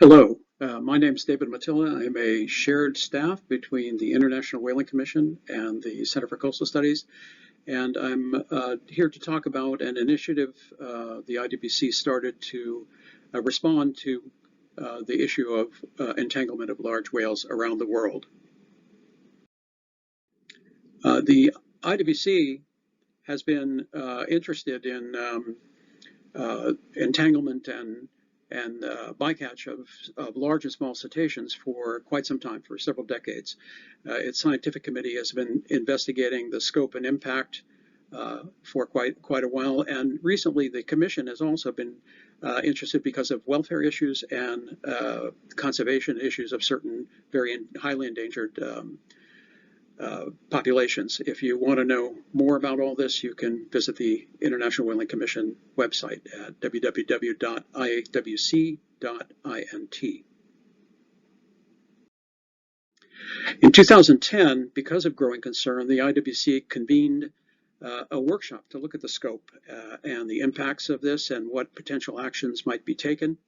Hello, my name is David Matilla. I'm a shared staff between the International Whaling Commission and the Center for Coastal Studies, and I'm here to talk about an initiative the IWC started to respond to the issue of entanglement of large whales around the world. The IWC has been interested in entanglement and bycatch of large and small cetaceans for quite some time, for several decades. Its scientific committee has been investigating the scope and impact for quite a while, and recently the commission has also been interested because of welfare issues and conservation issues of certain very highly endangered populations. If you want to know more about all this, you can visit the International Whaling Commission website at www.iwc.int. In 2010, because of growing concern, the IWC convened a workshop to look at the scope and the impacts of this and what potential actions might be taken.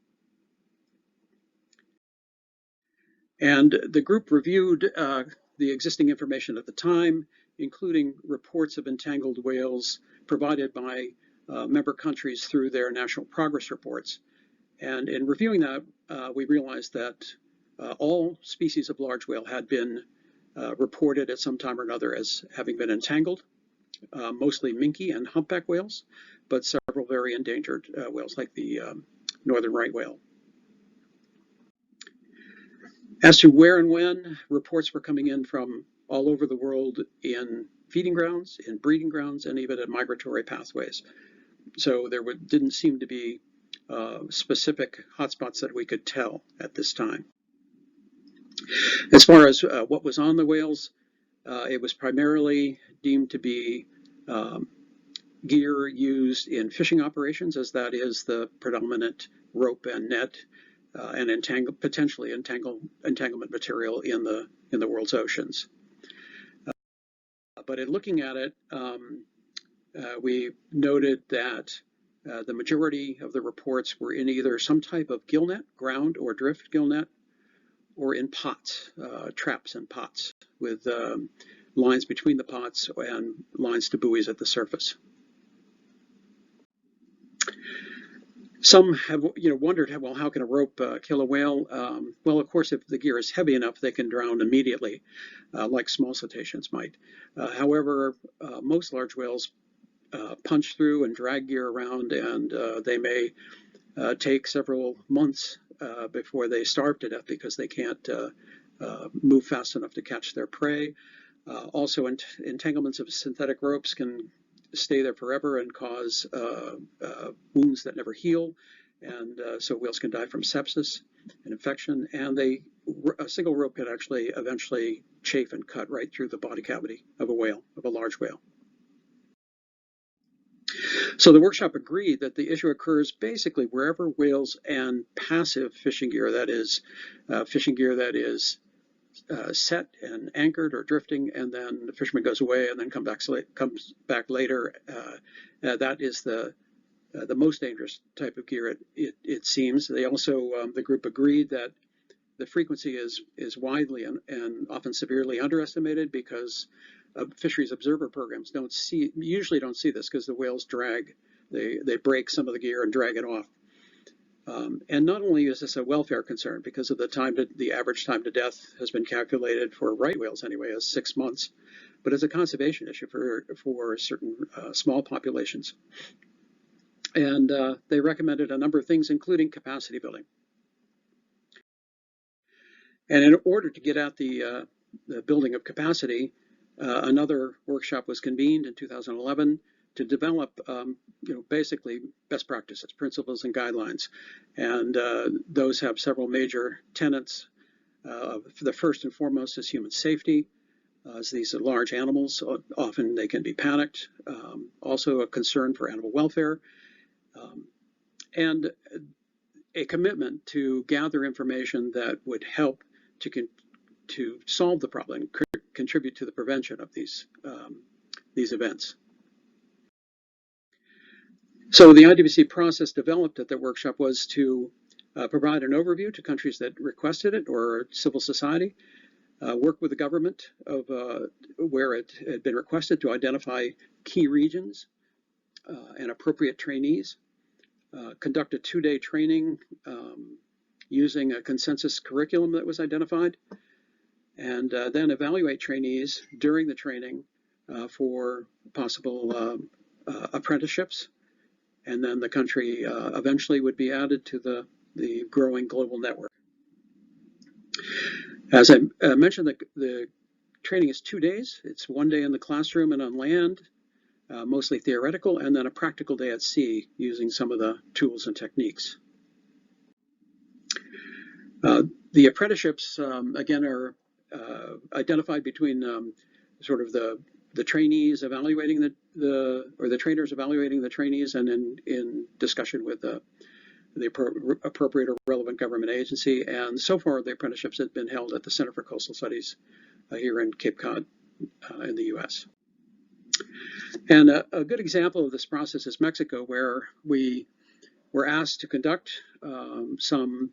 And the group reviewed the existing information at the time, including reports of entangled whales provided by member countries through their national progress reports. And in reviewing that, we realized that all species of large whale had been reported at some time or another as having been entangled, mostly minke and humpback whales, but several very endangered whales like the northern right whale. As to where and when, reports were coming in from all over the world in feeding grounds, in breeding grounds, and even at migratory pathways. So there didn't seem to be specific hotspots that we could tell at this time. As far as what was on the whales, it was primarily deemed to be gear used in fishing operations, as that is the predominant rope and net and potentially entanglement material in the world's oceans. But in looking at it, we noted that the majority of the reports were in either some type of gill net, ground or drift gill net, or in pots, traps and pots, with lines between the pots and lines to buoys at the surface. Some have wondered, well, how can a rope kill a whale? Well, of course, if the gear is heavy enough, they can drown immediately, like small cetaceans might. However, most large whales punch through and drag gear around, and they may take several months before they starve to death because they can't move fast enough to catch their prey. Also, entanglements of synthetic ropes can stay there forever and cause wounds that never heal, and so whales can die from sepsis and infection, and a single rope can actually eventually chafe and cut right through the body cavity of a whale, of a large whale. So the workshop agreed that the issue occurs basically wherever whales and passive fishing gear, that is fishing gear that is set and anchored or drifting, and then the fisherman goes away and then comes back later. That is the most dangerous type of gear. It seems. They also the group agreed that the frequency is widely and often severely underestimated because fisheries observer programs usually don't see this because the whales they break some of the gear and drag it off. And not only is this a welfare concern because of the average time to death has been calculated for right whales anyway as 6 months, but it's a conservation issue for certain small populations. And they recommended a number of things, including capacity building. And in order to get at the building of capacity, another workshop was convened in 2011 to develop, basically best practices, principles, and guidelines. And those have several major tenets. The first and foremost is human safety. As these are large animals, often they can be panicked. Also a concern for animal welfare. And a commitment to gather information that would help to solve the problem and contribute to the prevention of these events. So the IWC process developed at the workshop was to provide an overview to countries that requested it or civil society, work with the government of where it had been requested to identify key regions and appropriate trainees, conduct a 2-day training using a consensus curriculum that was identified, and then evaluate trainees during the training for possible apprenticeships. And then the country eventually would be added to the growing global network. As I mentioned, the training is 2 days. It's 1 day in the classroom and on land, mostly theoretical, and then a practical day at sea using some of the tools and techniques. The apprenticeships, again, are identified between sort of the trainees evaluating or the trainers evaluating the trainees, and in discussion with the appropriate or relevant government agency. And so far, the apprenticeships have been held at the Center for Coastal Studies here in Cape Cod in the U.S. And a good example of this process is Mexico, where we were asked to conduct some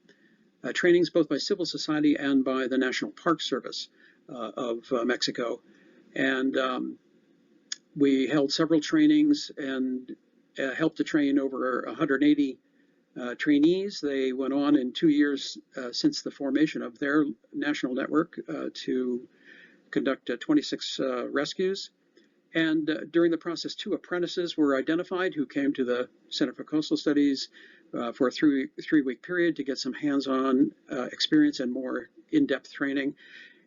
trainings both by civil society and by the National Park Service of Mexico. And we held several trainings and helped to train over 180 trainees. They went on in 2 years since the formation of their national network to conduct 26 rescues. And during the process, 2 apprentices were identified who came to the Center for Coastal Studies for a three-week period to get some hands-on experience and more in-depth training.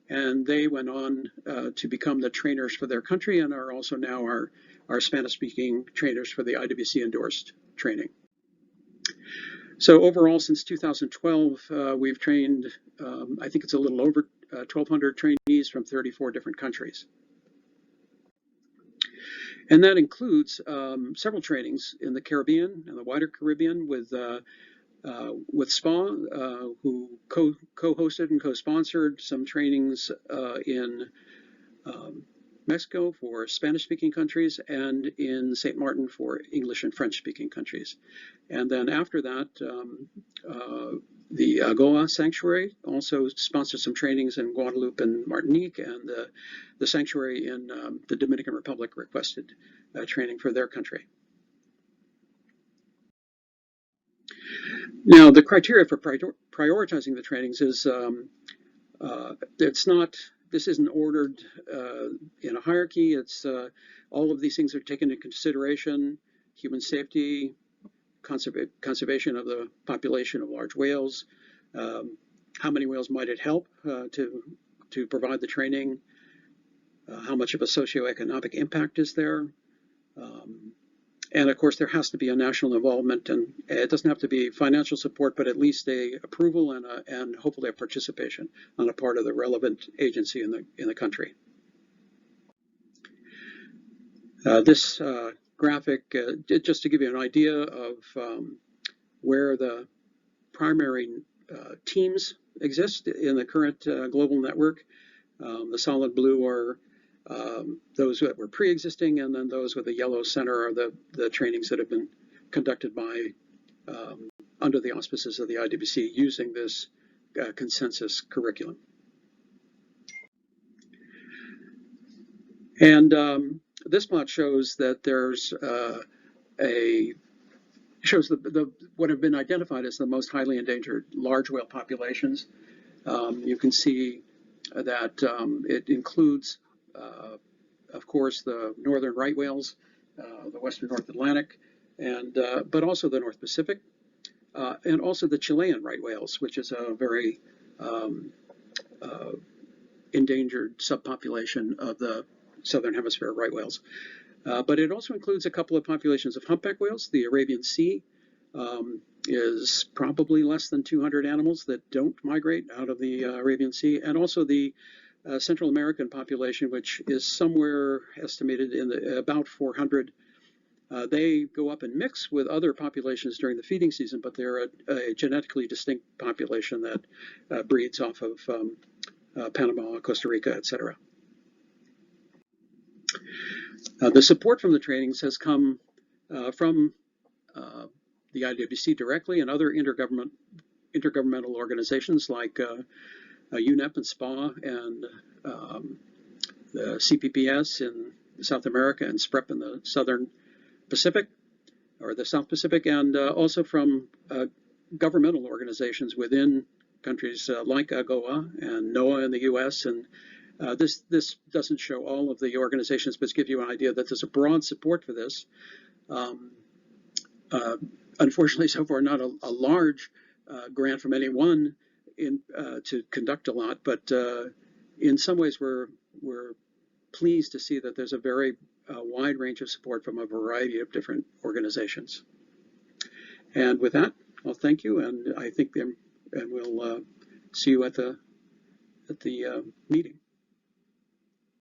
And they went on to become the trainers for their country and are also now our Spanish-speaking trainers for the IWC endorsed training. So overall, since 2012, we've trained, I think it's a little over 1,200 trainees from 34 different countries. And that includes several trainings in the Caribbean and the wider Caribbean with SPA, who co-hosted and co-sponsored some trainings in Mexico for Spanish-speaking countries, and in St. Martin for English and French-speaking countries. And then after that, the AGOA Sanctuary also sponsored some trainings in Guadeloupe and Martinique, and the sanctuary in the Dominican Republic requested training for their country. Now, the criteria for prioritizing the trainings is this isn't ordered in a hierarchy. It's all of these things are taken into consideration: human safety, conservation of the population of large whales, how many whales might it help to provide the training, how much of a socioeconomic impact is there, and of course there has to be a national involvement, and it doesn't have to be financial support, but at least a approval and hopefully a participation on a part of the relevant agency in the country. This graphic, just to give you an idea of where the primary teams exist in the current global network. The solid blue are those that were pre-existing, and then those with the yellow center are the trainings that have been conducted by under the auspices of the IWC using this consensus curriculum. And this plot shows that there's shows what have been identified as the most highly endangered large whale populations. You can see that it includes, of course, the northern right whales, the western North Atlantic, and but also the North Pacific, and also the Chilean right whales, which is a very endangered subpopulation of the southern hemisphere right whales. But it also includes a couple of populations of humpback whales. The Arabian Sea is probably less than 200 animals that don't migrate out of the Arabian Sea, and also the Central American population, which is somewhere estimated in about 400. They go up and mix with other populations during the feeding season, but they're a genetically distinct population that breeds off of Panama, Costa Rica, etc. The support from the trainings has come from the IWC directly and other intergovernmental organizations like UNEP and SPA and the CPPS in South America and SPREP in the Southern Pacific, or the South Pacific, and also from governmental organizations within countries like AGOA and NOAA in the U.S. And this doesn't show all of the organizations, but to give you an idea that there's a broad support for this. Unfortunately, so far, not a large grant from anyone to conduct a lot, but in some ways we're pleased to see that there's a very wide range of support from a variety of different organizations. And with that, I'll thank you, and I think and we'll see you at the meeting.